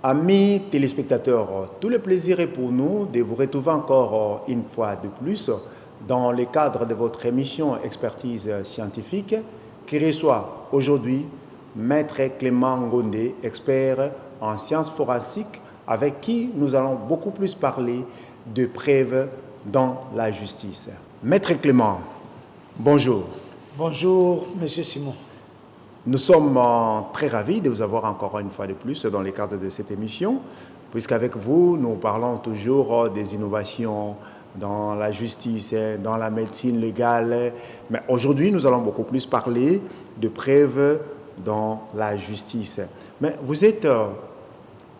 Amis téléspectateurs, tout le plaisir est pour nous de vous retrouver encore une fois de plus dans le cadre de votre émission Expertise scientifique qui reçoit aujourd'hui Maître Clément Ngondé, expert en sciences forensiques, avec qui nous allons beaucoup plus parler de preuves dans la justice. Maître Clément, bonjour. Bonjour, Monsieur Simon. Nous sommes très ravis de vous avoir encore une fois de plus dans le cadre de cette émission, puisqu'avec vous, nous parlons toujours des innovations dans la justice, dans la médecine légale. Mais aujourd'hui, nous allons beaucoup plus parler de preuves dans la justice. Mais vous êtes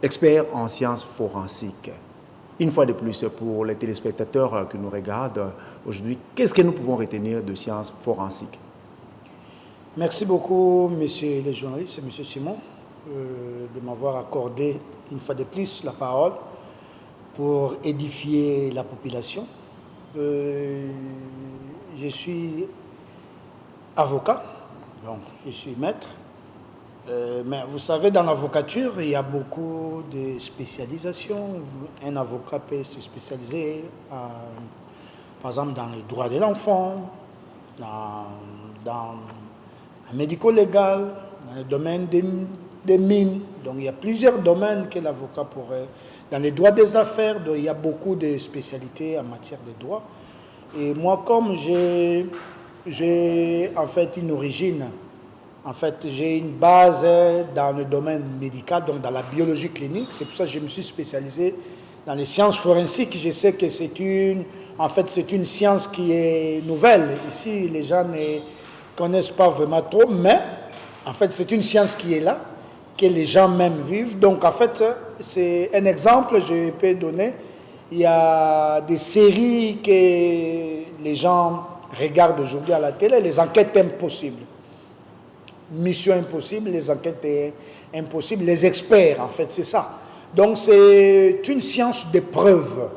expert en sciences forensiques. Une fois de plus, pour les téléspectateurs qui nous regardent aujourd'hui, qu'est-ce que nous pouvons retenir de sciences forensiques? Merci beaucoup, monsieur le journaliste, monsieur Simon, de m'avoir accordé une fois de plus la parole pour édifier la population. Je suis avocat, donc je suis maître. Mais vous savez, dans l'avocature, il y a beaucoup de spécialisations. Un avocat peut se spécialiser, par exemple, dans les droits de l'enfant, dans un médico-légal, dans le domaine des mines. Donc, il y a plusieurs domaines que l'avocat pourrait... Dans les droits des affaires, donc, il y a beaucoup de spécialités en matière de droit. Et moi, comme j'ai en fait une origine, en fait, j'ai une base dans le domaine médical, donc dans la biologie clinique. C'est pour ça que je me suis spécialisé dans les sciences forensiques. Je sais que c'est une science qui est nouvelle. Ici, les gens ne connaissent pas vraiment trop, mais en fait, c'est une science qui est là, que les gens même vivent. Donc, en fait, c'est un exemple, je peux donner. Il y a des séries que les gens regardent aujourd'hui à la télé, les enquêtes impossibles. Mission impossible, les enquêtes impossibles, les experts, en fait, c'est ça. Donc, c'est une science de preuve.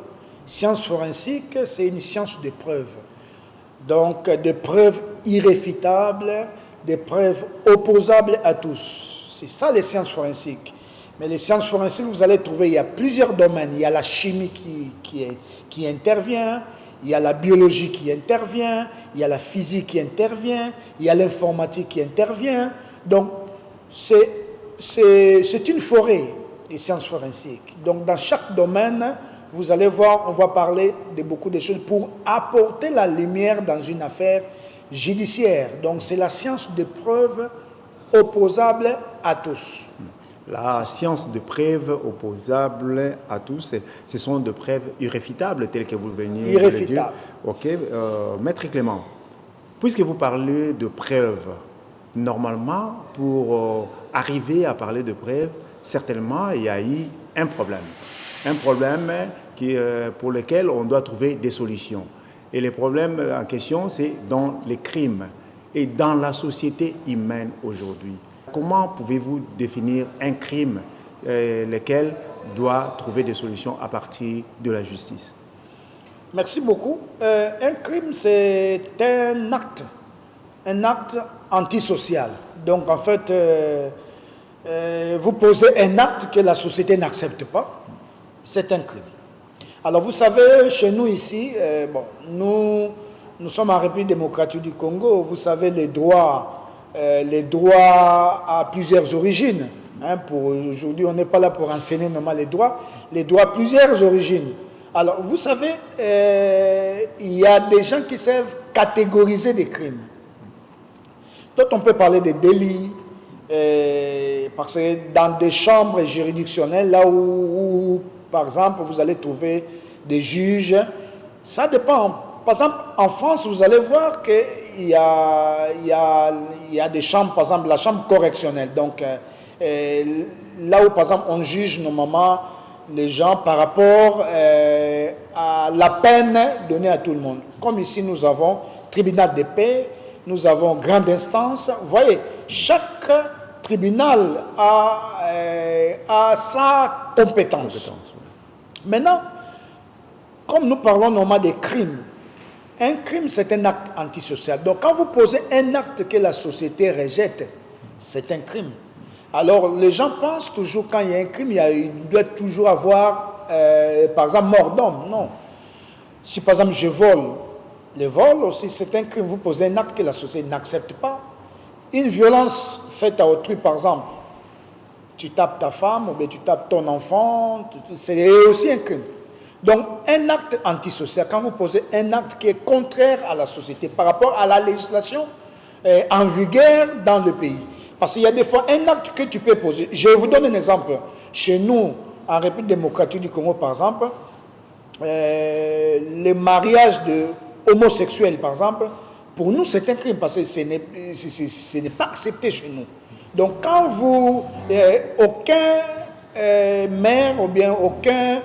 Science forensique, c'est une science de preuve. Donc, des preuves irréfutables, des preuves opposables à tous. C'est ça les sciences forensiques. Mais les sciences forensiques, vous allez trouver, il y a plusieurs domaines. Il y a la chimie qui intervient, il y a la biologie qui intervient, il y a la physique qui intervient, il y a l'informatique qui intervient. Donc, c'est une forêt, les sciences forensiques. Donc, dans chaque domaine, vous allez voir, on va parler de beaucoup de choses pour apporter la lumière dans une affaire judiciaire. Donc, c'est la science de preuve opposable à tous. La science de preuve opposable à tous, ce sont des preuves irréfutables, telles que vous veniez de le dire. Ok, Maître Clément, puisque vous parlez de preuves, normalement, pour arriver à parler de preuves, certainement, il y a eu un problème. Un problème pour lequel on doit trouver des solutions. Et le problème en question, c'est dans les crimes et dans la société humaine aujourd'hui. Comment pouvez-vous définir un crime lequel doit trouver des solutions à partir de la justice? Merci beaucoup. Un crime, c'est un acte antisocial. Donc, en fait, vous posez un acte que la société n'accepte pas. C'est un crime. Alors, vous savez, chez nous ici, nous sommes en République démocratique du Congo. Vous savez, les droits à plusieurs origines. Aujourd'hui, on n'est pas là pour enseigner normalement les droits à plusieurs origines. Alors, vous savez, il y a des gens qui savent catégoriser des crimes. Donc, on peut parler de délits, parce que dans des chambres juridictionnelles, là où, par exemple, vous allez trouver des juges, ça dépend. Par exemple, en France, vous allez voir qu'il y a des chambres, par exemple, la chambre correctionnelle. Donc, là où, par exemple, on juge normalement les gens par rapport à la peine donnée à tout le monde. Comme ici, nous avons tribunal de paix, nous avons grande instance. Vous voyez, chaque tribunal a sa compétence. Maintenant, comme nous parlons normalement des crimes, un crime, c'est un acte antisocial. Donc, quand vous posez un acte que la société rejette, c'est un crime. Alors, les gens pensent toujours, quand il y a un crime, il doit toujours avoir, par exemple, mort d'homme. Non. Si, par exemple, je vole, le vol aussi, c'est un crime. Vous posez un acte que la société n'accepte pas. Une violence faite à autrui, par exemple, tu tapes ta femme ou bien tu tapes ton enfant, c'est aussi un crime. Donc, un acte antisocial, quand vous posez un acte qui est contraire à la société par rapport à la législation en vigueur dans le pays. Parce qu'il y a des fois un acte que tu peux poser. Je vous donne un exemple. Chez nous, en République démocratique du Congo, par exemple, les mariages de homosexuels, par exemple, pour nous, c'est un crime parce que ce n'est pas accepté chez nous. Donc, quand vous, aucun maire ou bien aucun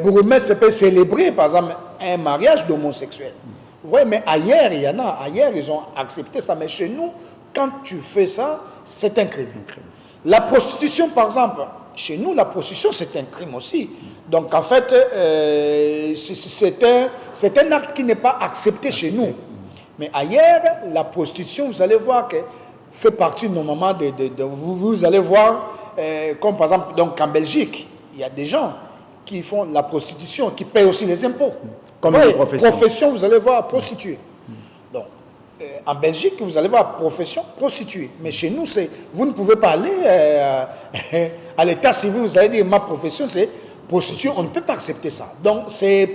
bourgmestre peut célébrer, par exemple, un mariage d'homosexuels. Vous voyez, mais ailleurs, il y en a. Ailleurs, ils ont accepté ça. Mais chez nous, quand tu fais ça, c'est un crime. La prostitution, par exemple, chez nous, la prostitution, c'est un crime aussi. Donc, en fait, c'est un acte qui n'est pas accepté chez nous. Mais ailleurs, la prostitution, vous allez voir que fait partie normalement vous allez voir, comme par exemple, donc en Belgique, il y a des gens qui font la prostitution, qui payent aussi les impôts. Comme une profession. Vous allez voir prostituée. Donc, en Belgique, vous allez voir profession prostituée. Mais chez nous, vous ne pouvez pas aller à l'état civil, vous allez dire ma profession, c'est prostituée. On ne peut pas accepter ça. Donc,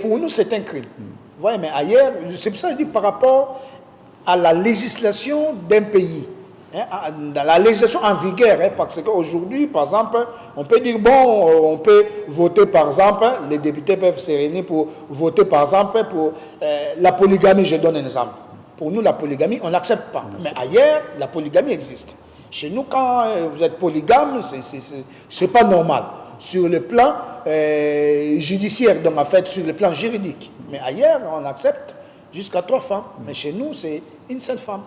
pour nous, c'est un crime. Vous voyez, mais ailleurs, c'est pour ça que je dis par rapport à la législation d'un pays. Dans la législation en vigueur, parce qu'aujourd'hui, par exemple, on peut dire, bon, on peut voter, par exemple, les députés peuvent se réunir pour voter, par exemple, pour la polygamie, je donne un exemple. Pour nous, la polygamie, on n'accepte pas. Mais ailleurs, la polygamie existe. Chez nous, quand vous êtes polygame, c'est pas normal. Sur le plan judiciaire, donc en fait, sur le plan juridique. Mais ailleurs, on accepte jusqu'à 3 femmes. Mais chez nous, c'est une seule femme.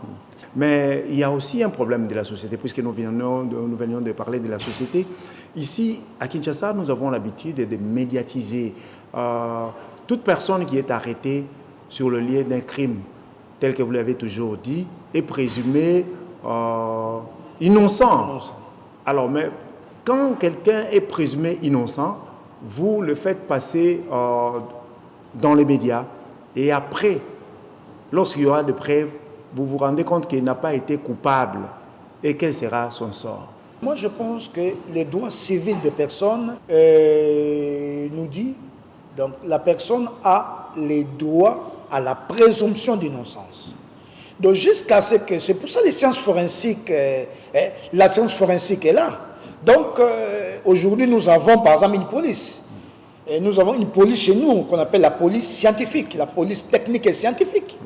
Mais il y a aussi un problème de la société, puisque nous venions de parler de la société. Ici, à Kinshasa, nous avons l'habitude de médiatiser toute personne qui est arrêtée sur le lieu d'un crime, tel que vous l'avez toujours dit, est présumée innocent. Alors, mais quand quelqu'un est présumé innocent, vous le faites passer dans les médias, et après, lorsqu'il y aura des preuves, vous vous rendez compte qu'il n'a pas été coupable. Et quel sera son sort? Moi, je pense que les droits civils des personnes nous dit, donc la personne a les droits à la présomption d'innocence. Donc jusqu'à ce que, c'est pour ça les sciences forensiques, la science forensique est là. Donc aujourd'hui, nous avons par exemple une police. Et nous avons une police chez nous qu'on appelle la police scientifique, la police technique et scientifique,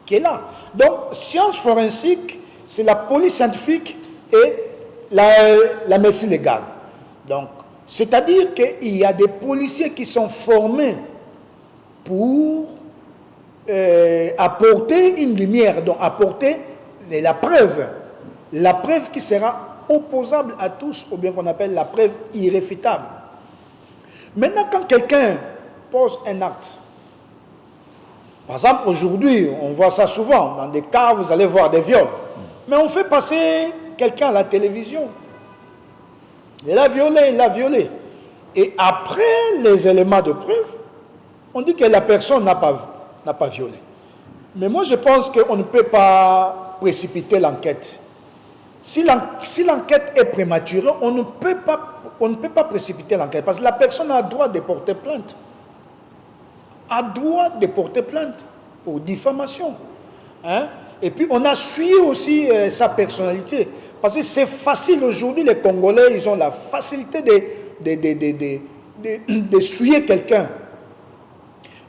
qui est là. Donc, science forensique, c'est la police scientifique et la médecine légale. Donc, c'est-à-dire qu'il y a des policiers qui sont formés pour apporter une lumière, donc apporter la preuve qui sera opposable à tous, ou bien qu'on appelle la preuve irréfutable. Maintenant, quand quelqu'un pose un acte, par exemple, aujourd'hui, on voit ça souvent, dans des cas, vous allez voir des viols, mais on fait passer quelqu'un à la télévision. Il l'a violé. Et après les éléments de preuve, on dit que la personne n'a pas violé. Mais moi, je pense qu'on ne peut pas précipiter l'enquête. Si l'enquête est prématurée, on ne peut pas précipiter l'enquête, parce que la personne a le droit de porter plainte. Pour diffamation. Et puis, on a suivi aussi sa personnalité. Parce que c'est facile aujourd'hui, les Congolais, ils ont la facilité de souiller quelqu'un.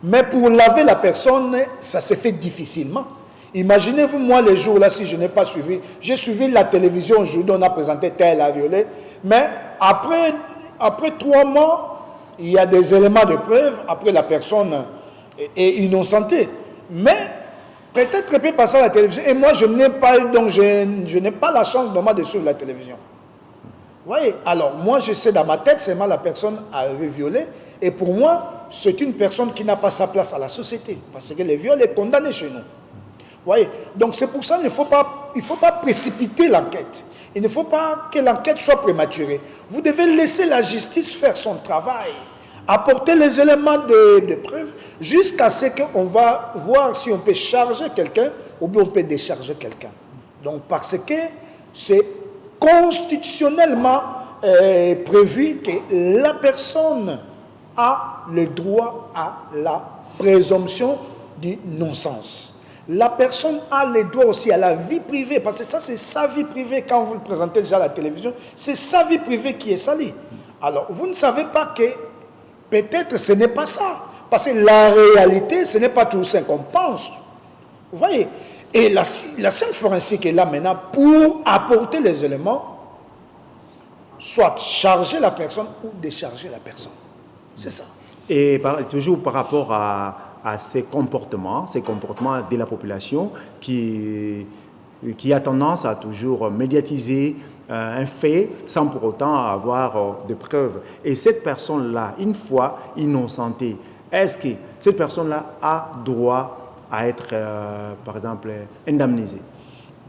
Mais pour laver la personne, ça se fait difficilement. Imaginez-vous, moi, les jours là, si je n'ai pas suivi, j'ai suivi la télévision aujourd'hui, on a présenté tel a violé, mais après 3 mois, il y a des éléments de preuve, après la personne est innocentée. Mais peut-être qu'elle peut passer à la télévision, et moi, je n'ai pas la chance de suivre la télévision. Vous voyez? Alors, moi, je sais dans ma tête, seulement la personne avait violé, et pour moi, c'est une personne qui n'a pas sa place à la société, parce que le viol est condamné chez nous. Vous voyez? Donc c'est pour ça qu'il ne faut pas pas précipiter l'enquête. Il ne faut pas que l'enquête soit prématurée. Vous devez laisser la justice faire son travail, apporter les éléments de preuve jusqu'à ce qu'on va voir si on peut charger quelqu'un ou bien on peut décharger quelqu'un. Donc parce que c'est constitutionnellement prévu que la personne a le droit à la présomption d'innocence. La personne a le droit aussi à la vie privée, parce que ça c'est sa vie privée. Quand vous le présentez déjà à la télévision, c'est sa vie privée qui est salie. Alors vous ne savez pas que peut-être ce n'est pas ça, parce que la réalité ce n'est pas tout ce qu'on pense. Vous voyez? Et la science forensique est là maintenant pour apporter les éléments, soit charger la personne ou décharger la personne. C'est ça. Et toujours par rapport à ces comportements de la population qui a tendance à toujours médiatiser un fait sans pour autant avoir de preuves. Et cette personne-là, une fois innocentée, est-ce que cette personne-là a droit à être, par exemple, indemnisée?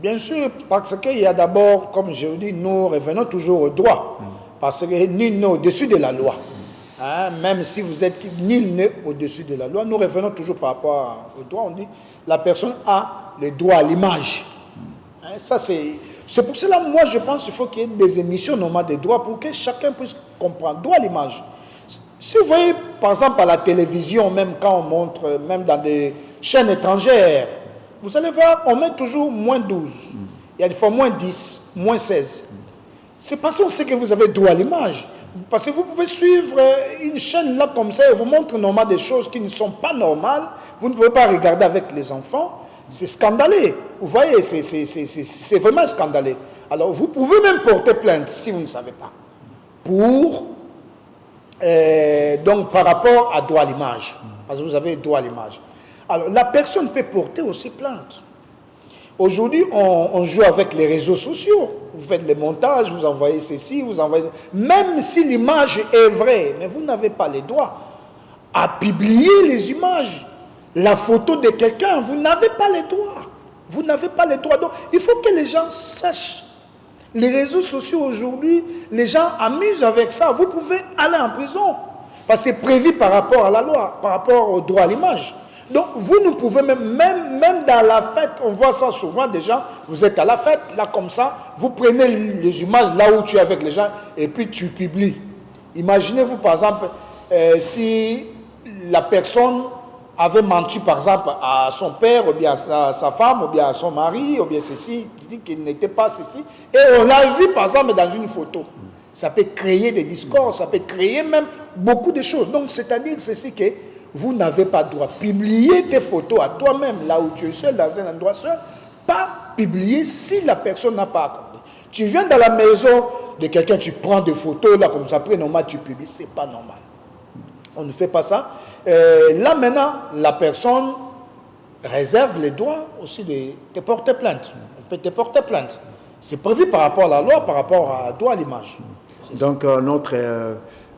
Bien sûr, parce qu'il y a d'abord, comme je vous dis, nous revenons toujours au droit. Parce que nul n'est au-dessus de la loi. Hein, même si vous êtes nul n'est au-dessus de la loi, nous revenons toujours par rapport au droit. On dit la personne a le droit à l'image. Hein, ça c'est pour cela, moi je pense qu'il faut qu'il y ait des émissions normales de droit pour que chacun puisse comprendre. Droit à l'image. Si vous voyez par exemple à la télévision, même quand on montre, même dans des chaînes étrangères, vous allez voir, on met toujours moins 12. Il y a des fois moins 10, moins 16. C'est parce qu'on sait que vous avez droit à l'image. Parce que vous pouvez suivre une chaîne là comme ça et vous montre normalement des choses qui ne sont pas normales. Vous ne pouvez pas regarder avec les enfants. C'est scandaleux. Vous voyez, c'est vraiment scandaleux. Alors vous pouvez même porter plainte si vous ne savez pas. Donc par rapport à droit à l'image. Parce que vous avez droit à l'image. Alors la personne peut porter aussi plainte. Aujourd'hui, on joue avec les réseaux sociaux. Vous faites les montages, vous envoyez ceci, vous envoyez... Même si l'image est vraie, mais vous n'avez pas les droits à publier les images. La photo de quelqu'un, vous n'avez pas les droits. Vous n'avez pas les droits. Donc, il faut que les gens sachent. Les réseaux sociaux aujourd'hui, les gens amusent avec ça. Vous pouvez aller en prison. Parce que c'est prévu par rapport à la loi, par rapport au droit à l'image. Donc, vous ne pouvez même dans la fête, on voit ça souvent, des gens, vous êtes à la fête, là comme ça, vous prenez les images là où tu es avec les gens et puis tu publies. Imaginez-vous par exemple, si la personne avait menti par exemple à son père, ou bien à sa femme, ou bien à son mari, ou bien ceci, qui dit qu'il n'était pas ceci, et on l'a vu par exemple dans une photo. Ça peut créer des discours, ça peut créer même beaucoup de choses. Donc, c'est-à-dire ceci que vous n'avez pas le droit de publier tes photos à toi-même, là où tu es seul, dans un endroit seul, pas publier si la personne n'a pas accordé. Tu viens dans la maison de quelqu'un, tu prends des photos, là, comme ça, après, normalement, tu publies. Ce n'est pas normal. On ne fait pas ça. Là, maintenant, la personne réserve les droits aussi de te porter plainte. On peut te porter plainte. C'est prévu par rapport à la loi, par rapport à droit à l'image. Donc,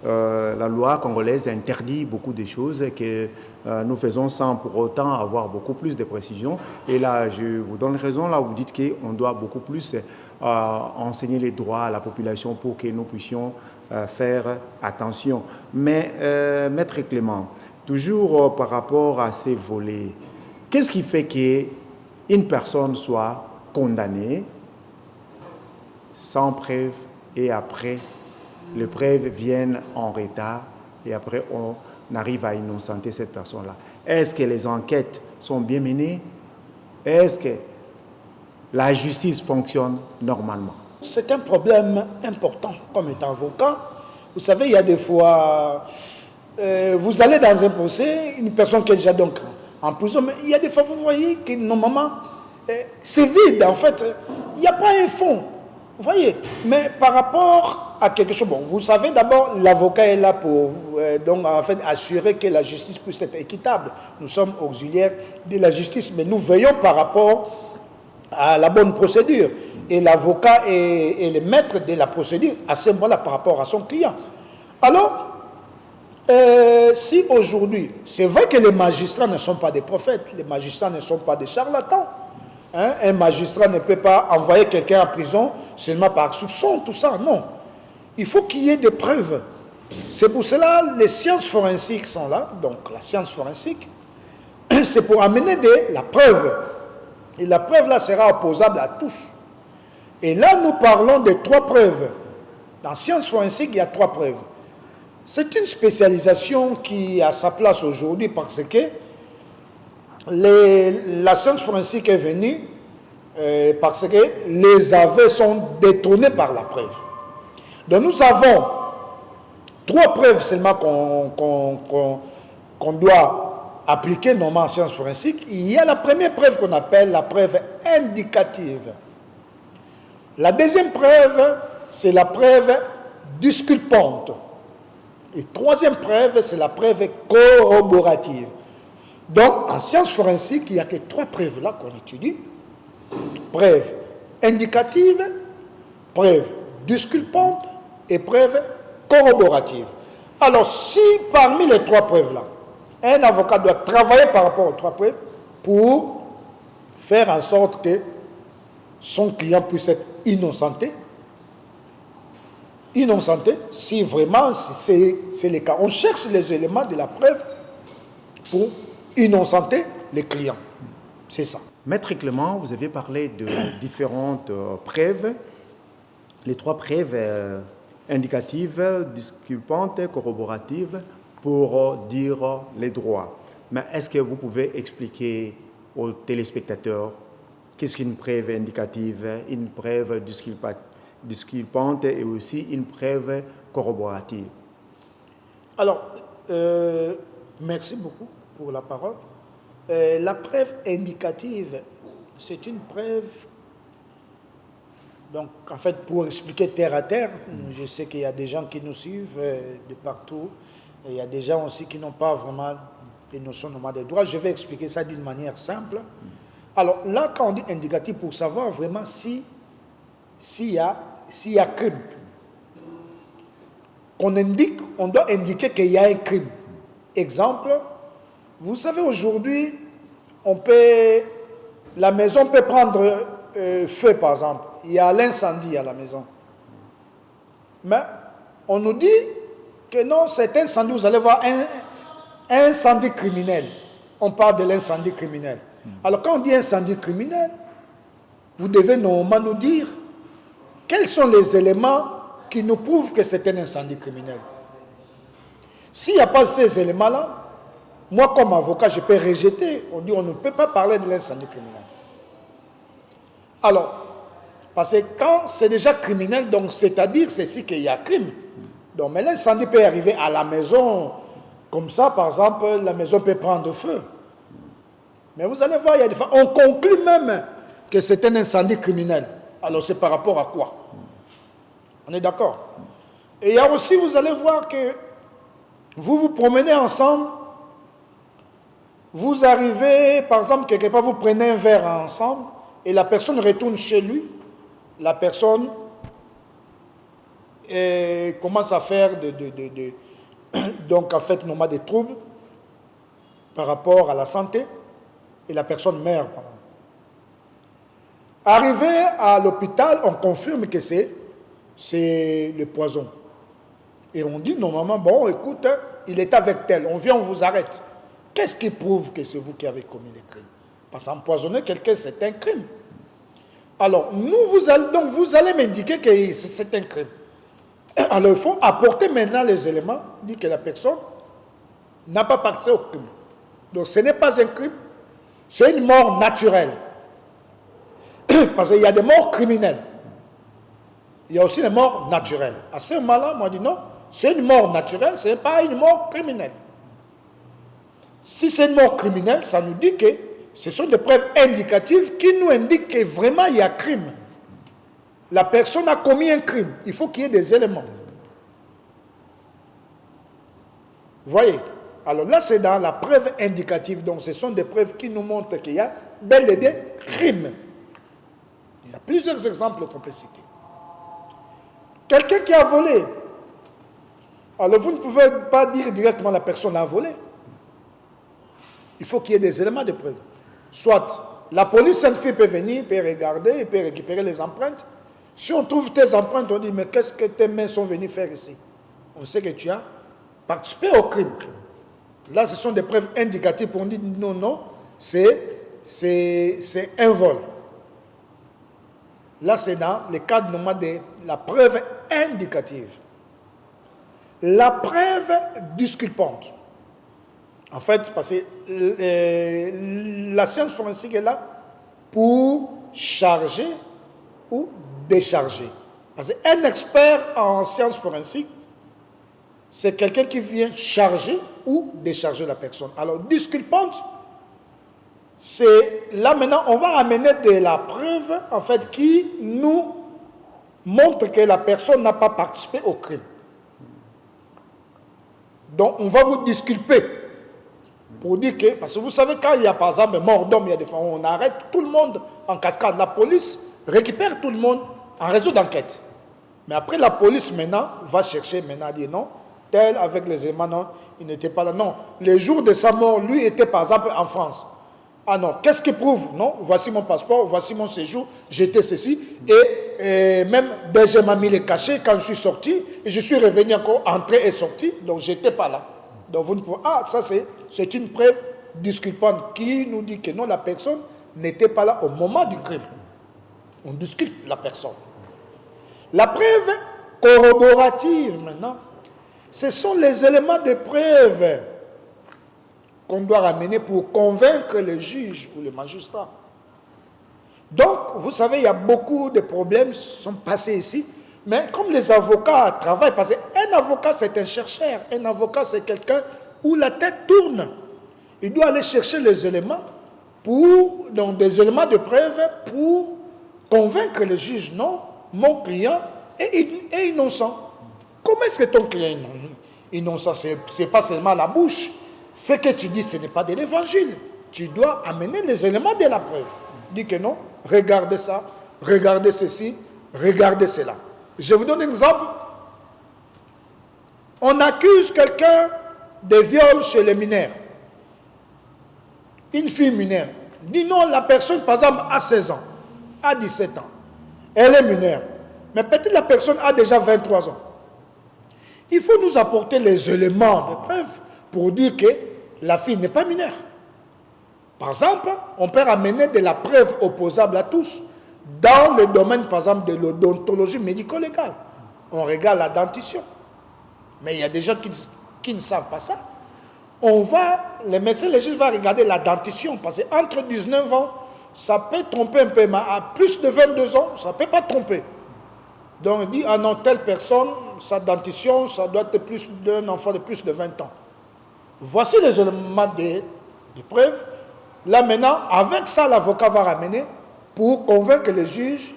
la loi congolaise interdit beaucoup de choses que nous faisons sans pour autant avoir beaucoup plus de précision. Et là, je vous donne raison, là où vous dites qu'on doit beaucoup plus enseigner les droits à la population pour que nous puissions faire attention. Mais, Maître Clément, toujours par rapport à ces volets, qu'est-ce qui fait qu'une personne soit condamnée sans preuve et après les preuves viennent en retard et après on arrive à innocenter cette personne-là? Est-ce que les enquêtes sont bien menées? Est-ce que la justice fonctionne normalement? C'est un problème important comme étant avocat. Vous savez, il y a des fois, vous allez dans un procès, une personne qui est déjà donc en prison, mais il y a des fois, vous voyez que normalement, c'est vide en fait, il n'y a pas un fond. Vous voyez, mais par rapport à quelque chose, bon, vous savez d'abord, l'avocat est là pour donc en fait assurer que la justice puisse être équitable. Nous sommes auxiliaires de la justice, mais nous veillons par rapport à la bonne procédure. Et l'avocat est le maître de la procédure à ce moment-là par rapport à son client. Alors, si aujourd'hui, c'est vrai que les magistrats ne sont pas des prophètes, les magistrats ne sont pas des charlatans, Hein? Un magistrat ne peut pas envoyer quelqu'un en prison seulement par soupçon, tout ça. Non. Il faut qu'il y ait des preuves. C'est pour cela que les sciences forensiques sont là. Donc la science forensique, c'est pour amener la preuve. Et la preuve là sera opposable à tous. Et là, nous parlons de 3 preuves. Dans sciences forensiques, il y a 3 preuves. C'est une spécialisation qui a sa place aujourd'hui parce que la science forensique est venue parce que les aveux sont détournés par la preuve. Donc nous avons 3 preuves seulement qu'on doit appliquer normalement en sciences forensiques. Il y a la première preuve qu'on appelle la preuve indicative. La deuxième preuve, c'est la preuve disculpante. Et troisième preuve, c'est la preuve corroborative. Donc, en sciences forensiques, il n'y a que 3 preuves là qu'on étudie. Preuve indicative, preuve disculpante et preuve corroborative. Alors, si parmi les 3 preuves là, un avocat doit travailler par rapport aux 3 preuves pour faire en sorte que son client puisse être innocenté, si vraiment c'est le cas. On cherche les éléments de la preuve pour innocenter les clients. C'est ça. Maître Clément, vous avez parlé de différentes preuves. Les 3 preuves indicatives, disculpantes, corroboratives, pour dire les droits. Mais est-ce que vous pouvez expliquer aux téléspectateurs qu'est-ce qu'une preuve indicative, une preuve disculpante et aussi une preuve corroborative? Alors, merci beaucoup pour la parole. La preuve indicative, c'est une preuve, donc en fait pour expliquer terre à terre, je sais qu'il y a des gens qui nous suivent de partout, et il y a des gens aussi qui n'ont pas vraiment des notions normales des droits. Je vais expliquer ça d'une manière simple. Alors là, quand on dit indicatif, pour savoir vraiment s'il y a crime, on doit indiquer qu'il y a un crime. Exemple, vous savez, aujourd'hui, la maison peut prendre feu, par exemple. Il y a l'incendie à la maison. Mais on nous dit que non, cet incendie, vous allez voir un incendie criminel. On parle de l'incendie criminel. Alors, quand on dit incendie criminel, vous devez normalement nous dire quels sont les éléments qui nous prouvent que c'est un incendie criminel. S'il n'y a pas ces éléments-là, moi, comme avocat, je peux rejeter. On dit on ne peut pas parler de l'incendie criminel. Alors, parce que quand c'est déjà criminel, donc c'est-à-dire c'est ici qu'il y a crime. Donc, mais l'incendie peut arriver à la maison, comme ça, par exemple, la maison peut prendre feu. Mais vous allez voir, il y a des fois, on conclut même que c'est un incendie criminel. Alors, c'est par rapport à quoi? On est d'accord? Et il y a aussi, vous allez voir que vous vous promenez ensemble, vous arrivez, par exemple, quelque part, vous prenez un verre ensemble, et la personne retourne chez lui, la personne commence à faire donc, en fait, normalement, des troubles par rapport à la santé, et la personne meurt. Arrivé à l'hôpital, on confirme que c'est le poison. Et on dit normalement, bon, écoute, il est avec tel, on vient, on vous arrête. Qu'est-ce qui prouve que c'est vous qui avez commis le crime? Parce qu'empoisonner quelqu'un, c'est un crime. Alors, vous allez m'indiquer que c'est un crime. Alors, il faut apporter maintenant les éléments, dire que la personne n'a pas participé au crime. Donc, ce n'est pas un crime, c'est une mort naturelle. Parce qu'il y a des morts criminelles. Il y a aussi des morts naturelles. À ce moment-là, moi, je dis non, c'est une mort naturelle, ce n'est pas une mort criminelle. Si c'est une mort criminelle, ça nous dit que ce sont des preuves indicatives qui nous indiquent que vraiment il y a crime. La personne a commis un crime. Il faut qu'il y ait des éléments. Vous voyez? Alors là, c'est dans la preuve indicative. Donc, ce sont des preuves qui nous montrent qu'il y a bel et bien crime. Il y a plusieurs exemples qu'on peut citer. Quelqu'un qui a volé. Alors, vous ne pouvez pas dire directement la personne a volé. Il faut qu'il y ait des éléments de preuve. Soit La police scientifique peut venir, peut regarder, peut récupérer les empreintes. Si on trouve tes empreintes, on dit, mais qu'est-ce que tes mains sont venues faire ici? On sait que tu as participé au crime. Là, ce sont des preuves indicatives pour dire, non, non, c'est un vol. Là, c'est dans le cadre normal de la preuve indicative. La preuve disculpante. En fait, parce que la science forensique est là pour charger ou décharger. Parce qu'un expert en sciences forensiques, c'est quelqu'un qui vient charger ou décharger la personne. Alors, disculpante, c'est là maintenant, on va amener de la preuve, en fait, qui nous montre que la personne n'a pas participé au crime. Donc, on va vous disculper pour dire que, parce que vous savez, quand il y a par exemple mort d'homme, il y a des fois, on arrête tout le monde en cascade. La police récupère tout le monde en réseau d'enquête. Mais après, la police maintenant va chercher, maintenant, dire non, tel avec les éléments, non, il n'était pas là. Non, le jour de sa mort, lui était par exemple en France. Ah non, qu'est-ce qui prouve? Non, voici mon passeport, voici mon séjour, j'étais ceci. Et même Berger m'a mis les cachets quand je suis sorti, et je suis revenu encore, entré et sorti, donc je n'étais pas là. Donc vous ne pouvez... Ah, ça c'est une preuve disculpante qui nous dit que non, la personne n'était pas là au moment du crime. On disculpe la personne. La preuve corroborative maintenant, ce sont les éléments de preuve qu'on doit ramener pour convaincre le juge ou le magistrat. Donc, vous savez, il y a beaucoup de problèmes qui sont passés ici, mais comme les avocats travaillent, parce qu'un avocat, c'est un chercheur, un avocat, c'est quelqu'un où la tête tourne. Il doit aller chercher les éléments, donc des éléments de preuve pour convaincre le juge, non, mon client est innocent. Comment est-ce que ton client est innocent? Ce n'est pas seulement la bouche. Ce que tu dis, ce n'est pas de l'évangile. Tu dois amener les éléments de la preuve. Dis que non, regardez ça, regardez ceci, regardez cela. Je vous donne un exemple. On accuse quelqu'un de viol chez les mineurs. Une fille mineure. Dis non, la personne, par exemple, a 16 ans, a 17 ans. Elle est mineure. Mais peut-être la personne a déjà 23 ans. Il faut nous apporter les éléments de preuve pour dire que la fille n'est pas mineure. Par exemple, on peut ramener de la preuve opposable à tous dans le domaine, par exemple, de l'odontologie médico-légale. On regarde la dentition. Mais il y a des gens qui ne savent pas ça. Les médecins légistes vont regarder la dentition, parce qu'entre 19 ans, ça peut tromper un peu, mais à plus de 22 ans, ça ne peut pas tromper. Donc, on dit, ah non, telle personne, sa dentition, ça doit être plus d'un enfant de plus de 20 ans. Voici les éléments de preuve. Là, maintenant, avec ça, l'avocat va ramener pour convaincre le juge,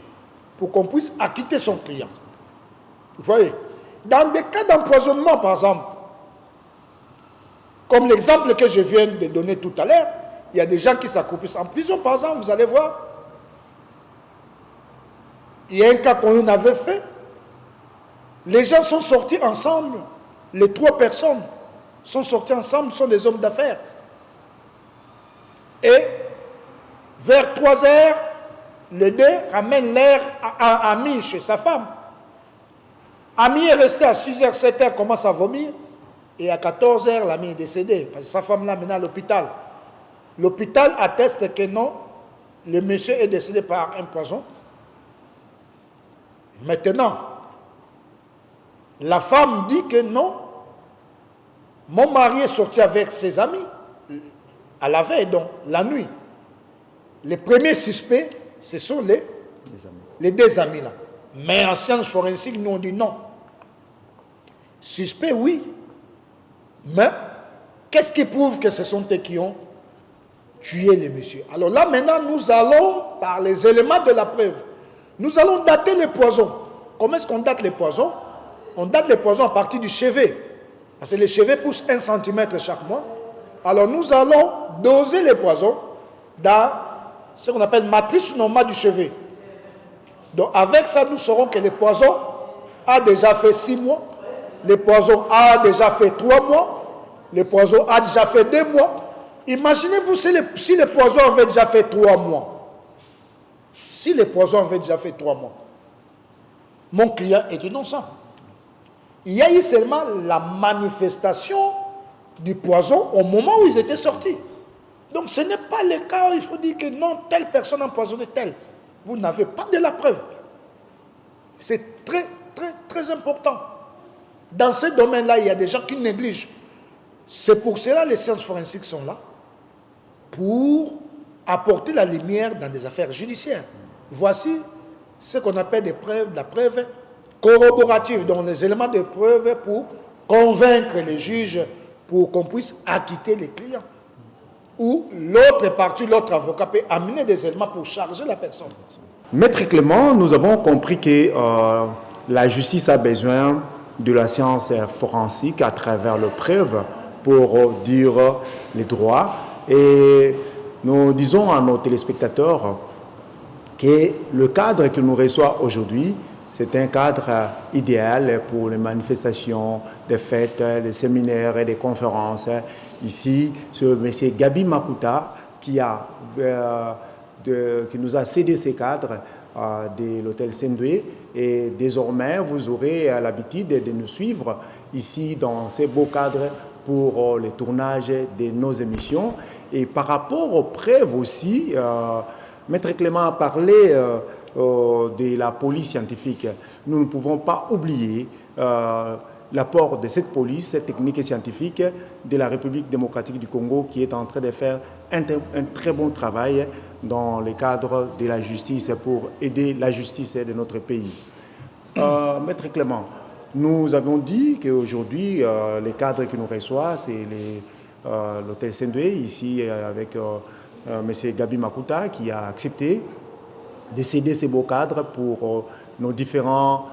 pour qu'on puisse acquitter son client. Vous voyez? Dans des cas d'empoisonnement, par exemple, comme l'exemple que je viens de donner tout à l'heure, il y a des gens qui s'accroupissent en prison, par exemple, vous allez voir. Il y a un cas qu'on avait fait. Les gens sont sortis ensemble. Les 3 personnes sont sortis ensemble, sont des hommes d'affaires. Et vers 3 heures, le 2 ramène l'air à Ami chez sa femme. Ami est resté à 6 h, 7 h, commence à vomir. Et à 14 h, l'ami est décédé. Parce que sa femme l'a mené à l'hôpital. L'hôpital atteste que non, le monsieur est décédé par un poison. Maintenant, la femme dit que non, mon mari est sorti avec ses amis à la veille, donc la nuit. Les premiers suspects, ce sont les 2 amis là. Mais en sciences forensiques, nous on dit non. Suspect, oui. Mais qu'est-ce qui prouve que ce sont eux qui ont tué le monsieur? Alors là, maintenant, nous allons, par les éléments de la preuve, nous allons dater les poisons. Comment est-ce qu'on date les poisons? On date les poisons à partir du chevet. Parce que les chevets poussent 1 cm chaque mois. Alors nous allons doser les poisons dans ce qu'on appelle matrice normale du chevet. Donc avec ça, nous saurons que le poison a déjà fait 6 mois. Le poison a déjà fait 3 mois. Le poison a déjà fait 2 mois. Imaginez-vous si les poisons avaient déjà fait 3 mois. Si les poisons avaient déjà fait 3 mois, mon client est innocent. Il y a eu seulement la manifestation du poison au moment où ils étaient sortis. Donc ce n'est pas le cas où il faut dire que non, telle personne a empoisonné telle. Vous n'avez pas de la preuve. C'est très, très, très important. Dans ce domaine-là, il y a des gens qui négligent. C'est pour cela que les sciences forensiques sont là, pour apporter la lumière dans des affaires judiciaires. Voici ce qu'on appelle de la preuve corroborative, donc les éléments de preuve pour convaincre les juges pour qu'on puisse acquitter les clients. Ou l'autre partie, l'autre avocat peut amener des éléments pour charger la personne. Maître Clément, nous avons compris que la justice a besoin de la science forensique à travers les preuves pour dire les droits. Et nous disons à nos téléspectateurs que le cadre que nous reçoit aujourd'hui, c'est un cadre idéal pour les manifestations, des fêtes, les séminaires et les conférences. Ici, c'est M. Gabi Makuta qui nous a cédé ces cadres de l'hôtel Sendoué. Et désormais, vous aurez l'habitude de nous suivre ici dans ces beaux cadres pour le tournage de nos émissions. Et par rapport aux preuves aussi, Maître Clément a parlé de la police scientifique. Nous ne pouvons pas oublier l'apport de cette police technique et scientifique de la République démocratique du Congo qui est en train de faire un très bon travail dans le cadre de la justice pour aider la justice de notre pays. Maître Clément, nous avons dit qu'aujourd'hui, les cadres qui nous reçoivent, c'est l'hôtel Sendoué, ici avec M. Gabi Makuta, qui a accepté de céder ces beaux cadres pour nos différents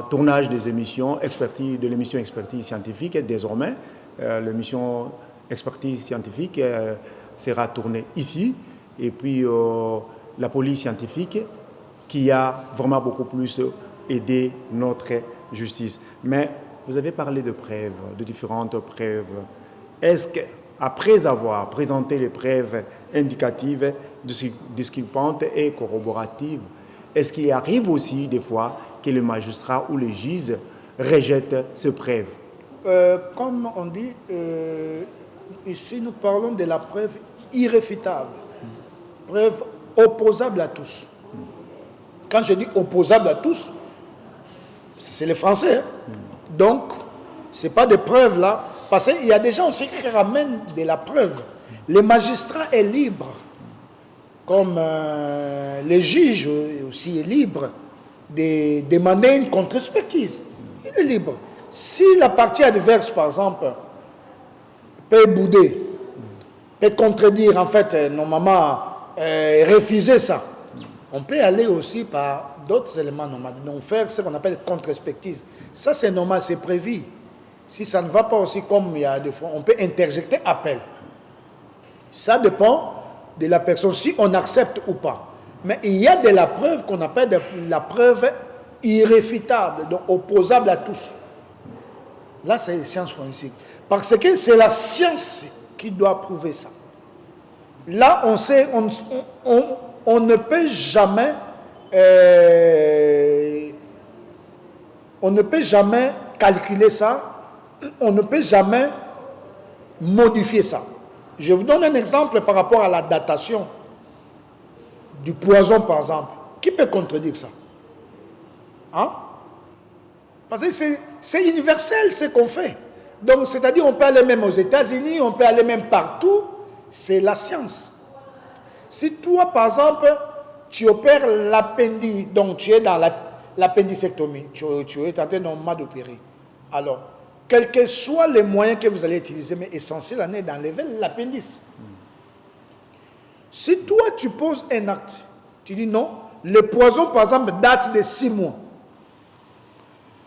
tournages des émissions, de l'émission Expertise scientifique. Et désormais, l'émission Expertise scientifique sera tournée ici. Et puis, la police scientifique qui a vraiment beaucoup plus aidé notre justice. Mais vous avez parlé de preuves, de différentes preuves. Est-ce qu'après avoir présenté les preuves indicatives, discrepantes et corroboratives, est-ce qu'il arrive aussi des fois que le magistrat ou les juges rejettent ces preuves? Comme on dit, ici nous parlons de la preuve irréfutable, preuve opposable à tous. Quand je dis opposable à tous, c'est les Français. Hein? Donc, ce n'est pas des preuves là. Parce qu'il y a des gens aussi qui ramènent de la preuve. Le magistrat est libre, comme les juges aussi est libre de demander une contre-expertise. Il est libre. Si la partie adverse, par exemple, peut bouder, peut contredire, en fait, normalement, refuser ça, on peut aller aussi par d'autres éléments normaux. Donc faire ce qu'on appelle contre-expertise. Ça, c'est normal, c'est prévu. Si ça ne va pas aussi comme il y a des fois, on peut interjecter appel. Ça dépend de la personne, si on accepte ou pas. Mais il y a de la preuve qu'on appelle la preuve irréfutable, donc opposable à tous. Là, c'est les sciences forensiques. Parce que c'est la science qui doit prouver ça. Là, on sait, on ne peut jamais... on ne peut jamais calculer ça. On ne peut jamais modifier ça. Je vous donne un exemple par rapport à la datation du poison, par exemple. Qui peut contredire ça? Hein? Parce que c'est universel ce qu'on fait. Donc, c'est-à-dire, on peut aller même aux États-Unis, on peut aller même partout. C'est la science. Si toi, par exemple, tu opères l'appendix, donc tu es dans l'appendicectomie, tu es en train normalement d'opérer. Alors, quels que soient les moyens que vous allez utiliser, mais essentiel en est d'enlever l'appendice. Si toi, tu poses un acte, tu dis non, le poison, par exemple, date de 6 mois.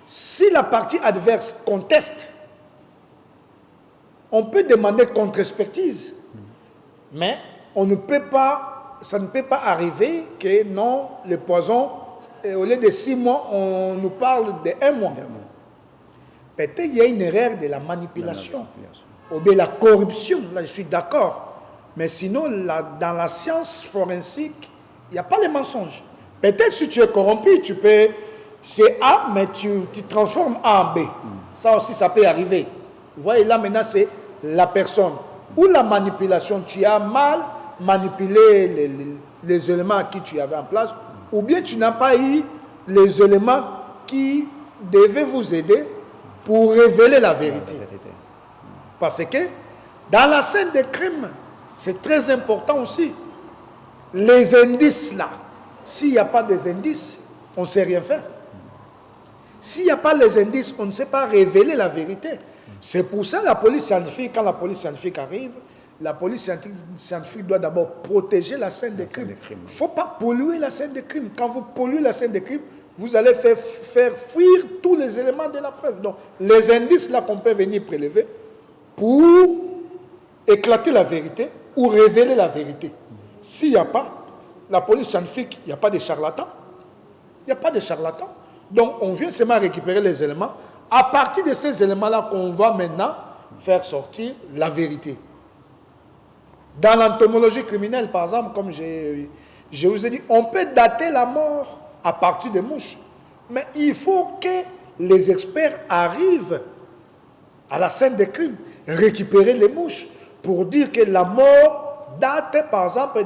Si la partie adverse conteste, on peut demander contre-expertise, mais on ne peut pas, ça ne peut pas arriver que non, le poison, au lieu de 6 mois, on nous parle de 1 mois. Peut-être qu'il y a une erreur de la manipulation ou de la corruption, là je suis d'accord. Mais sinon, dans la science forensique, il n'y a pas les mensonges. Peut-être si tu es corrompu, tu peux... C'est A, mais tu transformes A en B. Ça aussi, ça peut arriver. Vous voyez, là maintenant, c'est la personne. Ou la manipulation, tu as mal manipulé les éléments qui tu avais en place, ou bien tu n'as pas eu les éléments qui devaient vous aider pour révéler la vérité. Parce que dans la scène de crime, c'est très important aussi. Les indices là, s'il n'y a pas des indices, on ne sait rien faire. S'il n'y a pas les indices, on ne sait pas révéler la vérité. C'est pour ça la police scientifique, quand la police scientifique arrive, la police scientifique doit d'abord protéger la scène de crime. Il ne faut pas polluer la scène de crime. Quand vous polluez la scène de crime, vous allez faire fuir tous les éléments de la preuve. Donc, les indices là qu'on peut venir prélever pour éclater la vérité ou révéler la vérité. S'il n'y a pas, la police scientifique, il n'y a pas de charlatans. Il n'y a pas de charlatans. Donc, on vient seulement récupérer les éléments. À partir de ces éléments-là qu'on va maintenant faire sortir la vérité. Dans l'entomologie criminelle, par exemple, comme je vous ai dit, on peut dater la mort à partir des mouches. Mais il faut que les experts arrivent à la scène des crimes, récupérer les mouches pour dire que la mort date, par exemple,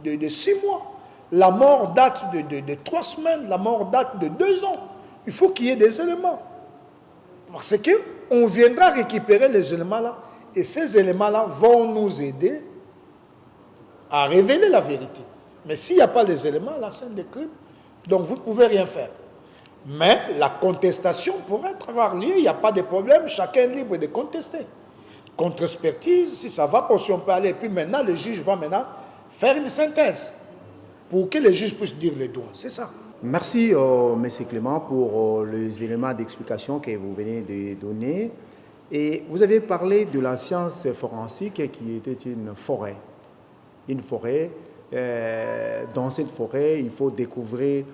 de 6 mois. La mort date de 3 semaines. La mort date de 2 ans. Il faut qu'il y ait des éléments. Parce qu'on viendra récupérer les éléments-là. Et ces éléments-là vont nous aider à révéler la vérité. Mais s'il n'y a pas les éléments, la scène de crime, donc vous ne pouvez rien faire. Mais la contestation pourrait avoir lieu, il n'y a pas de problème, chacun est libre de contester. Contre-expertise, si ça va, si on peut aller. Et puis maintenant, le juge va maintenant faire une synthèse pour que le juge puisse dire le droit. C'est ça. Merci, M. Clément, pour les éléments d'explication que vous venez de donner. Et vous avez parlé de la science forensique qui était une forêt. Une forêt. Dans cette forêt, il faut découvrir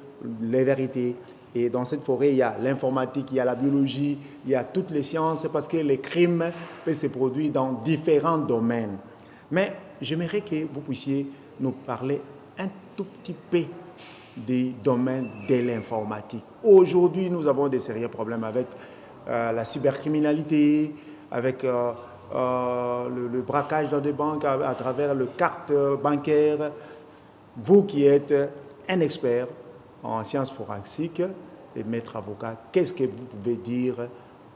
les vérités. Et dans cette forêt, il y a l'informatique, il y a la biologie, il y a toutes les sciences, parce que les crimes peuvent se produire dans différents domaines. Mais j'aimerais que vous puissiez nous parler un tout petit peu des domaines de l'informatique. Aujourd'hui, nous avons des sérieux problèmes avec la cybercriminalité, avec le braquage dans des banques à travers les cartes bancaires. Vous qui êtes un expert en sciences forensiques et maître avocat, qu'est-ce que vous pouvez dire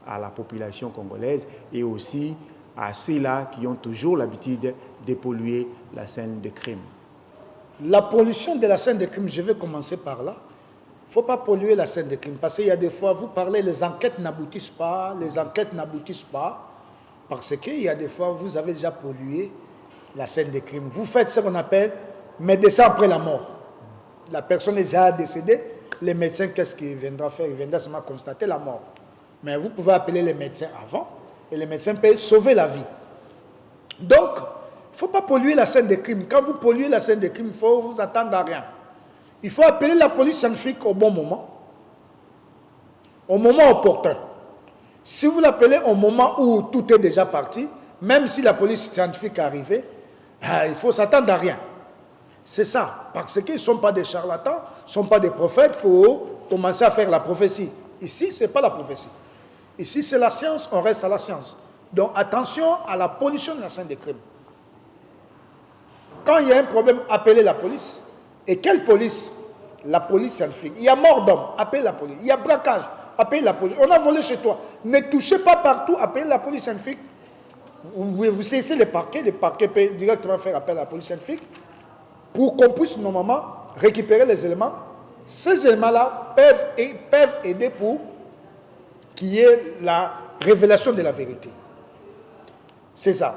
à la population congolaise et aussi à ceux-là qui ont toujours l'habitude de polluer la scène de crime? La pollution de la scène de crime, je vais commencer par là. Il ne faut pas polluer la scène de crime parce qu'il y a des fois, vous parlez, les enquêtes n'aboutissent pas, parce qu'il y a des fois, vous avez déjà pollué la scène de crime. Vous faites ce qu'on appelle médecin après la mort. La personne est déjà décédée, les médecins, qu'est-ce qu'ils viendront faire? Ils viendront seulement constater la mort. Mais vous pouvez appeler les médecins avant et les médecins peuvent sauver la vie. Donc, il ne faut pas polluer la scène de crime. Quand vous polluez la scène de crime, il faut vous attendre à rien. Il faut appeler la police scientifique au bon moment, au moment opportun. Si vous l'appelez au moment où tout est déjà parti, même si la police scientifique est arrivée, il faut s'attendre à rien. C'est ça, parce qu'ils ne sont pas des charlatans, ne sont pas des prophètes pour commencer à faire la prophétie. Ici, ce n'est pas la prophétie. Ici, c'est la science, on reste à la science. Donc, attention à la pollution de la scène de crime. Quand il y a un problème, appelez la police. Et quelle police? La police scientifique. Il y a mort d'homme, appelez la police. Il y a braquage, appelez la police. On a volé chez toi. Ne touchez pas partout, appelez la police scientifique. Vous cessez les parquets peuvent directement faire appel à la police scientifique pour qu'on puisse normalement récupérer les éléments. Ces éléments-là peuvent aider pour qu'il y ait la révélation de la vérité. C'est ça.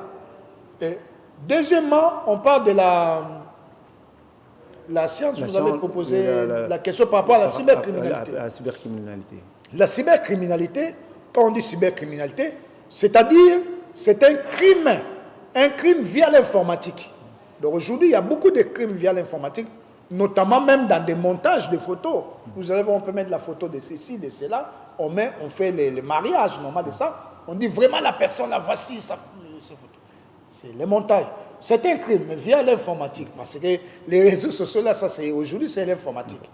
Et deuxièmement, on parle de la science. Vous avez proposé la question par rapport à la cybercriminalité. La cybercriminalité, quand on dit cybercriminalité, c'est-à-dire c'est un crime via l'informatique. Donc aujourd'hui, il y a beaucoup de crimes via l'informatique, notamment même dans des montages de photos. Vous allez voir, on peut mettre la photo de ceci, de cela, on fait les mariages, normal de ça. On dit vraiment la personne, là, voici sa photo. C'est les montages. c'est un crime via l'informatique. Parce que les réseaux sociaux, là, ça c'est aujourd'hui, c'est l'informatique.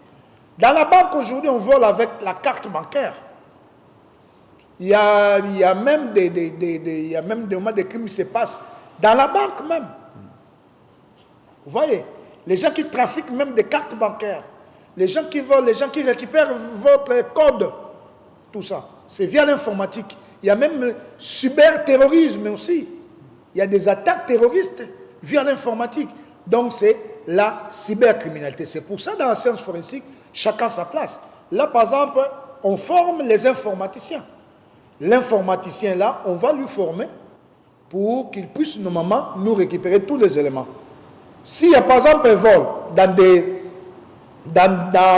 Dans la banque, aujourd'hui, on vole avec la carte bancaire. Il y a même des moments de crimes qui se passent dans la banque même. Vous voyez, les gens qui trafiquent même des cartes bancaires, les gens qui volent, les gens qui récupèrent votre code, tout ça, c'est via l'informatique. Il y a même cyberterrorisme aussi. Il y a des attaques terroristes via l'informatique. Donc c'est la cybercriminalité. C'est pour ça dans la science forensique, chacun sa place. Là, par exemple, on forme les informaticiens. L'informaticien, là, on va lui former pour qu'il puisse normalement nous récupérer tous les éléments. S'il y a par exemple un vol dans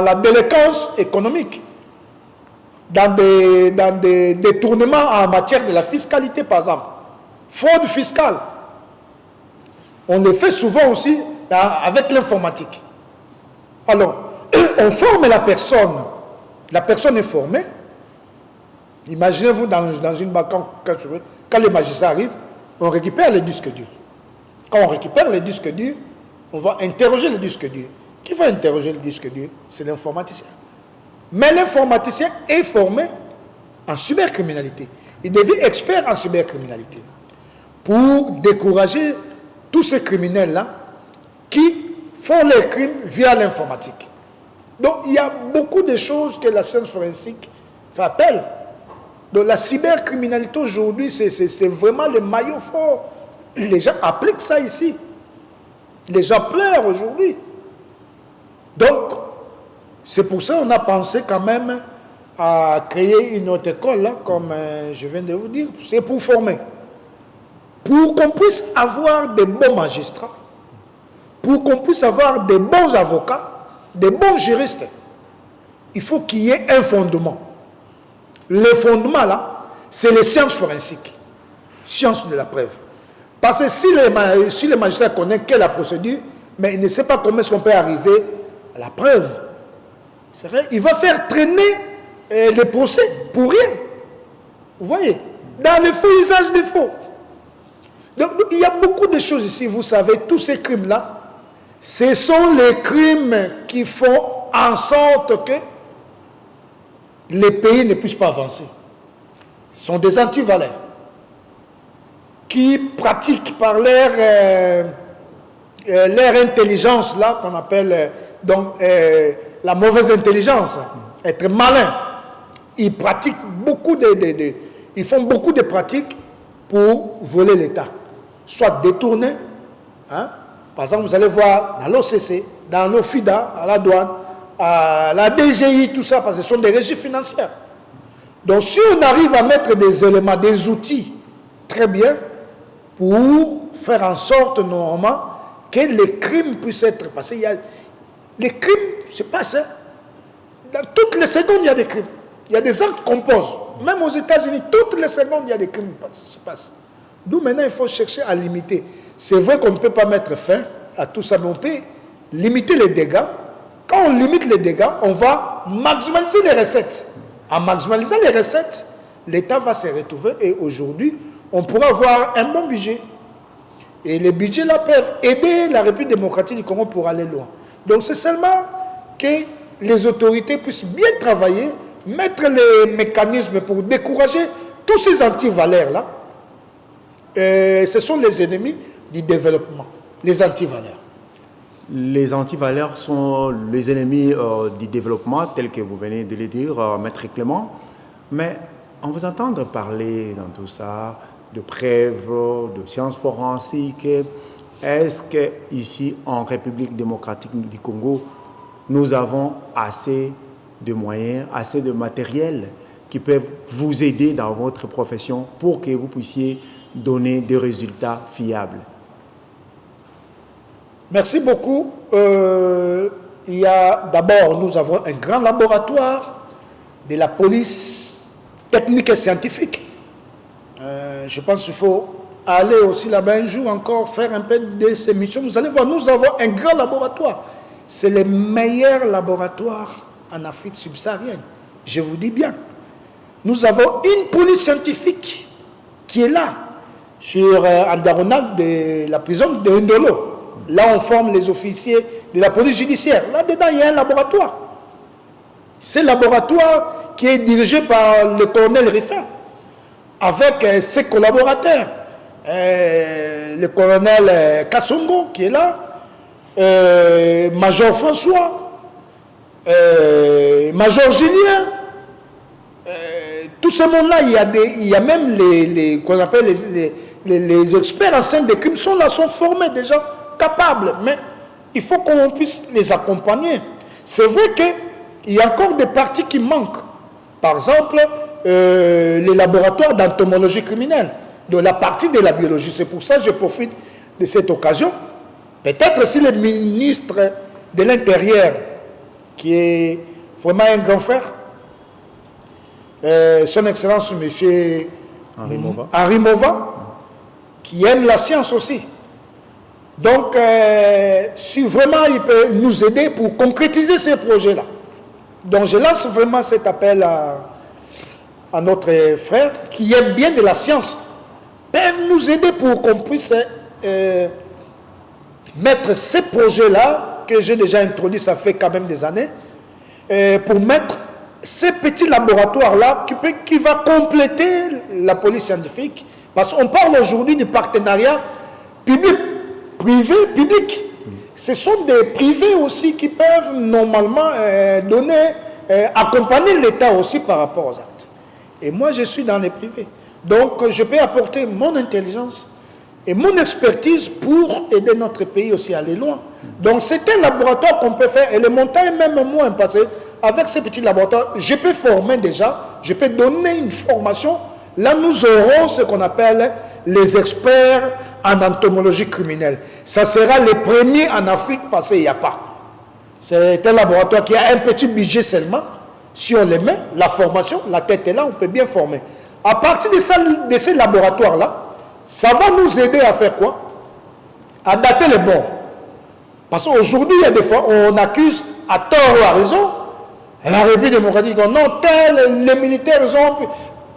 la délinquance économique, dans des détournements en matière de la fiscalité par exemple, fraude fiscale, on le fait souvent aussi avec l'informatique. Alors, on forme la personne est formée. Imaginez-vous dans une banque, quand les magistrats arrivent, on récupère les disques durs. Quand on récupère les disques durs, on va interroger le disque dur. Qui va interroger le disque dur? C'est l'informaticien. Mais l'informaticien est formé en cybercriminalité. Il devient expert en cybercriminalité pour décourager tous ces criminels-là qui font les crimes via l'informatique. Donc, il y a beaucoup de choses que la science forensique rappelle. Donc, la cybercriminalité aujourd'hui, c'est vraiment le maillot fort. Les gens appliquent ça ici. Les gens pleurent aujourd'hui. Donc, c'est pour ça qu'on a pensé quand même à créer une autre école, là, comme je viens de vous dire. C'est pour former. Pour qu'on puisse avoir des bons magistrats, pour qu'on puisse avoir des bons avocats, des bons juristes, il faut qu'il y ait un fondement. Le fondement, là, c'est les sciences forensiques, sciences de la preuve. Parce que si le magistrat connaît quelle est la procédure, mais il ne sait pas comment est-ce qu'on peut arriver à la preuve, c'est vrai, il va faire traîner les procès pour rien. Vous voyez, dans le faux usage des faux. Donc, il y a beaucoup de choses ici, vous savez, tous ces crimes-là, ce sont les crimes qui font en sorte que les pays ne puissent pas avancer. Ce sont des antivaleurs qui pratiquent par leur intelligence, là, qu'on appelle la mauvaise intelligence, être malin. Ils pratiquent beaucoup ils font beaucoup de pratiques pour voler l'État. Soit détourner, hein? Par exemple, vous allez voir dans l'OCC, dans l'OFIDA, à la douane, à la DGI, tout ça, parce que ce sont des régies financières. Donc, si on arrive à mettre des éléments, des outils, très bien, pour faire en sorte, normalement, que les crimes puissent être passés. Les crimes se passent. Dans toutes les secondes, il y a des crimes. Il y a des actes qu'on pose. Même aux États-Unis, toutes les secondes, il y a des crimes qui se passent. D'où maintenant, il faut chercher à limiter. C'est vrai qu'on ne peut pas mettre fin à tout ça, mais on peut limiter les dégâts. Quand on limite les dégâts, on va maximaliser les recettes. En maximalisant les recettes, l'État va se retrouver et aujourd'hui, on pourra avoir un bon budget. Et les budgets là peuvent aider la République démocratique du Congo pour aller loin. Donc c'est seulement que les autorités puissent bien travailler, mettre les mécanismes pour décourager tous ces antivaleurs-là. Ce sont les ennemis du développement, les antivaleurs. Les antivaleurs sont les ennemis du développement, tel que vous venez de le dire, Maître Clément. Mais en vous entendre parler dans tout ça, de preuves, de sciences forensiques, est-ce qu'ici, en République démocratique du Congo, nous avons assez de moyens, assez de matériel qui peuvent vous aider dans votre profession pour que vous puissiez donner des résultats fiables? Merci beaucoup. D'abord, nous avons un grand laboratoire de la police technique et scientifique. Je pense qu'il faut aller aussi là-bas un jour encore, faire un peu de ces missions. Vous allez voir, nous avons un grand laboratoire. C'est le meilleur laboratoire en Afrique subsaharienne. Je vous dis bien. Nous avons une police scientifique qui est là. sur en diagonale de la prison de Ndolo. Là, on forme les officiers de la police judiciaire. Là-dedans, il y a un laboratoire. Ce laboratoire qui est dirigé par le colonel Riffin, avec ses collaborateurs. Le colonel Kassongo, qui est là, Major François, Major Julien. Tout ce monde-là, il y a même qu'on appelle les experts en scène de crime sont là, sont formés déjà, capables, mais il faut qu'on puisse les accompagner. C'est vrai qu'il y a encore des parties qui manquent. Par exemple, les laboratoires d'entomologie criminelle, de la partie de la biologie. C'est pour ça que je profite de cette occasion. Peut-être si le ministre de l'Intérieur, qui est vraiment un grand frère, son Excellence, M. Henri Mova, qui aime la science aussi. Donc, si vraiment il peut nous aider pour concrétiser ces projets-là. Donc, je lance vraiment cet appel à notre frère qui aime bien de la science, peuvent nous aider pour qu'on puisse mettre ces projets-là, que j'ai déjà introduits, ça fait quand même des années, pour mettre ces petits laboratoires-là qui va compléter la police scientifique. Parce qu'on parle aujourd'hui du partenariat privé-public. Ce sont des privés aussi qui peuvent normalement accompagner l'État aussi par rapport aux actes. Et moi, je suis dans les privés. Donc, je peux apporter mon intelligence et mon expertise pour aider notre pays aussi à aller loin. Donc, c'est un laboratoire qu'on peut faire. Et le montant est même moins passé. Avec ces petits laboratoires, je peux former déjà, je peux donner une formation. Là, nous aurons ce qu'on appelle les experts en entomologie criminelle. Ça sera les premiers en Afrique parce qu'il n'y a pas. C'est un laboratoire qui a un petit budget seulement. Si on les met, la formation, la tête est là, on peut bien former. À partir de ces laboratoires-là, ça va nous aider à faire quoi? À dater les bons. Parce qu'aujourd'hui, il y a des fois, on accuse à tort ou à raison la République démocratique. Non, les militaires, ils ont...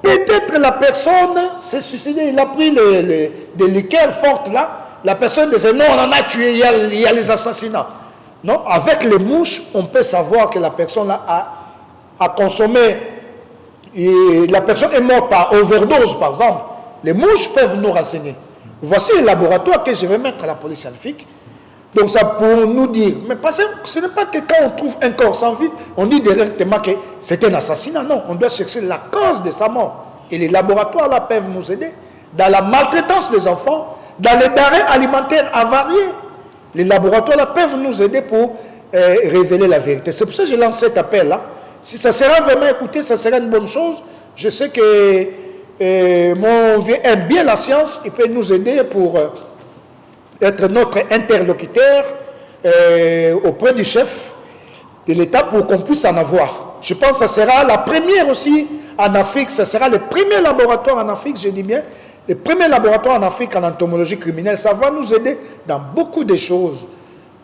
Peut-être la personne s'est suicidée, il a pris des liqueurs fortes là. La personne disait non, on en a tué, il y a les assassinats. Non, avec les mouches, on peut savoir que la personne là a consommé, et la personne est morte par overdose par exemple. Les mouches peuvent nous renseigner. Voici le laboratoire que je vais mettre à la police scientifique. Donc ça pour nous dire, mais parce que ce n'est pas que quand on trouve un corps sans vie, on dit directement que c'est un assassinat. Non, on doit chercher la cause de sa mort. Et les laboratoires là peuvent nous aider dans la maltraitance des enfants, dans les denrées alimentaires avariées. Les laboratoires là peuvent nous aider pour révéler la vérité. C'est pour ça que je lance cet appel là. Si ça sera vraiment écouté, ça sera une bonne chose. Je sais que mon vieux aime bien la science, il peut nous aider pour... être notre interlocuteur auprès du chef de l'État pour qu'on puisse en avoir. Je pense que ça sera la première aussi en Afrique, ça sera le premier laboratoire en Afrique, je dis bien, le premier laboratoire en Afrique en entomologie criminelle. Ça va nous aider dans beaucoup de choses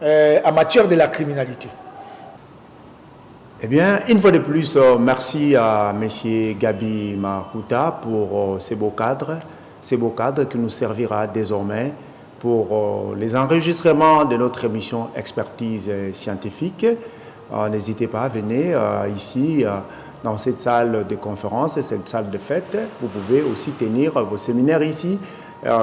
en matière de la criminalité. Eh bien, une fois de plus, merci à M. Gabi Makuta pour ces beaux cadres qui nous servira désormais pour les enregistrements de notre émission Expertise scientifique. N'hésitez pas à venir ici dans cette salle de conférence et cette salle de fête. Vous pouvez aussi tenir vos séminaires ici.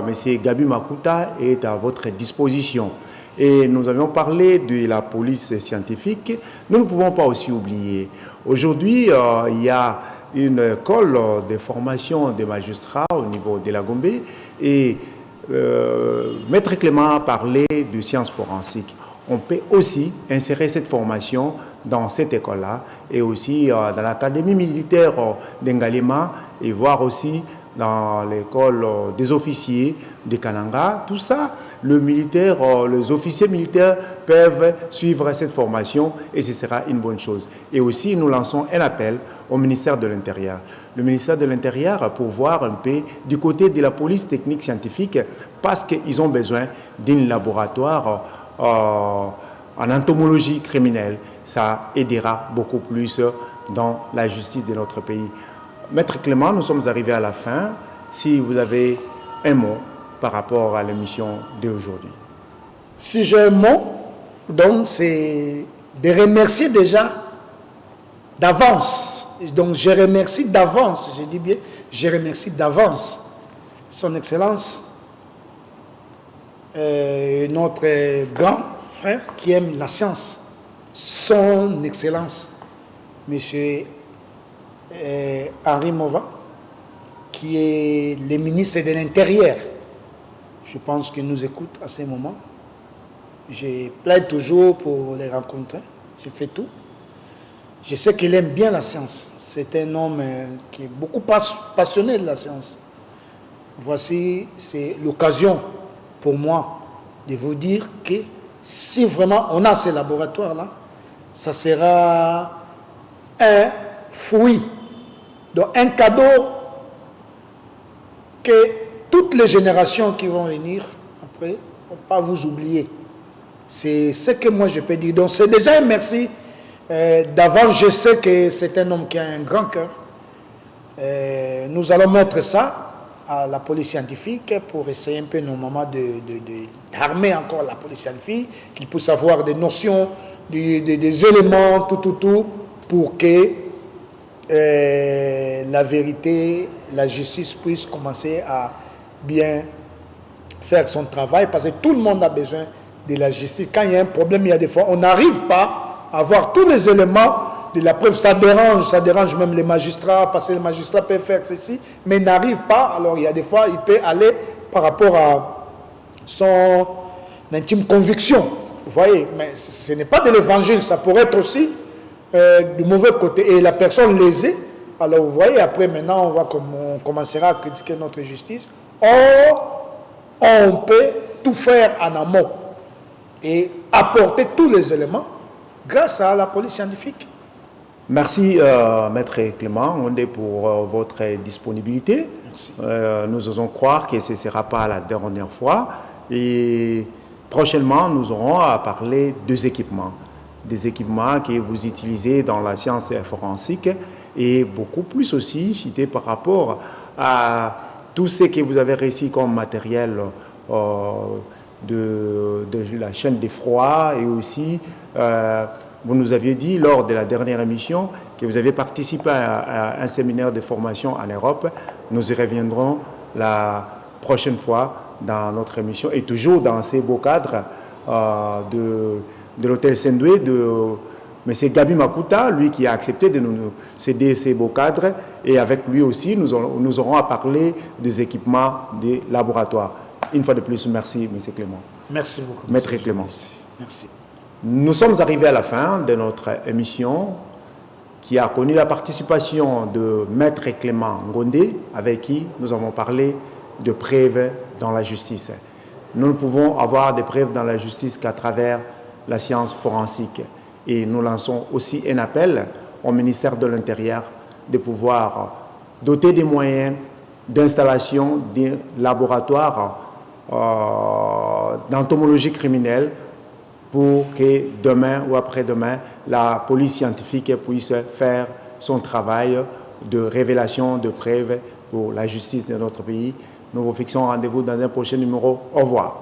Monsieur Gabi Makuta est à votre disposition. Et nous avions parlé de la police scientifique. Nous ne pouvons pas aussi oublier. Aujourd'hui, il y a une école de formation des magistrats au niveau de la Gombe et Maître Clément a parlé de sciences forensiques. On peut aussi insérer cette formation dans cette école-là et aussi dans l'académie militaire d'Ngalema et voir aussi dans l'école des officiers de Kananga. Tout ça, les officiers militaires peuvent suivre cette formation et ce sera une bonne chose. Et aussi, nous lançons un appel au ministère de l'Intérieur. Le ministère de l'Intérieur pour voir un peu du côté de la police technique scientifique parce qu'ils ont besoin d'un laboratoire en entomologie criminelle. Ça aidera beaucoup plus dans la justice de notre pays. Maître Clément, nous sommes arrivés à la fin. Si vous avez un mot par rapport à l'émission d'aujourd'hui. Si j'ai un mot, donc c'est de remercier déjà d'avance. Donc je remercie d'avance, je dis bien, je remercie d'avance Son Excellence, notre grand frère qui aime la science, Son Excellence, Monsieur Henri Mova, qui est le ministre de l'Intérieur. Je pense qu'il nous écoute à ce moment. Je plaide toujours pour les rencontrer. Je fais tout. Je sais qu'il aime bien la science. C'est un homme qui est beaucoup passionné de la science. Voici, c'est l'occasion pour moi de vous dire que si vraiment on a ces laboratoires-là, ça sera un fruit, donc un cadeau que toutes les générations qui vont venir après ne vont pas vous oublier. C'est ce que moi je peux dire. Donc c'est déjà un merci. D'avant, je sais que c'est un homme qui a un grand cœur. Nous allons mettre ça à la police scientifique pour essayer un peu normalement d'armer encore la police scientifique, qu'ils puissent avoir des notions, des éléments, tout, pour que la vérité, la justice puisse commencer à bien faire son travail, parce que tout le monde a besoin de la justice. Quand il y a un problème, il y a des fois, on n'arrive pas à avoir tous les éléments de la preuve. Ça dérange même les magistrats, parce que les magistrats peuvent faire ceci, mais n'arrive pas. Alors il y a des fois, il peut aller par rapport à son intime conviction. Vous voyez, mais ce n'est pas de l'évangile, ça pourrait être aussi du mauvais côté. Et la personne lésée, alors vous voyez, après maintenant, on commencera à critiquer notre justice. Or, on peut tout faire en amont et apporter tous les éléments grâce à la police scientifique. Merci, Maître Clément Ngondé, pour votre disponibilité. Merci. Nous osons croire que ce ne sera pas la dernière fois. Et prochainement, nous aurons à parler des équipements que vous utilisez dans la science forensique, et beaucoup plus aussi cité par rapport à tout ce que vous avez réussi comme matériel de la chaîne des froids, et aussi vous nous aviez dit lors de la dernière émission que vous avez participé à un séminaire de formation en Europe. Nous y reviendrons la prochaine fois dans notre émission, et toujours dans ces beaux cadres de l'hôtel Sendoué, de M. Gabi Makuta, lui qui a accepté de nous céder ces beaux cadres, et avec lui aussi nous aurons à parler des équipements des laboratoires. Une fois de plus, merci M. Clément. Merci beaucoup. Maître Clément. Merci. Nous sommes arrivés à la fin de notre émission, qui a connu la participation de Maître Clément Ngondé, avec qui nous avons parlé de preuves dans la justice. Nous ne pouvons avoir des preuves dans la justice qu'à travers la science forensique. Et nous lançons aussi un appel au ministère de l'Intérieur de pouvoir doter des moyens d'installation des laboratoires d'entomologie criminelle, pour que demain ou après-demain, la police scientifique puisse faire son travail de révélation de preuves pour la justice de notre pays. Nous vous fixons rendez-vous dans un prochain numéro. Au revoir.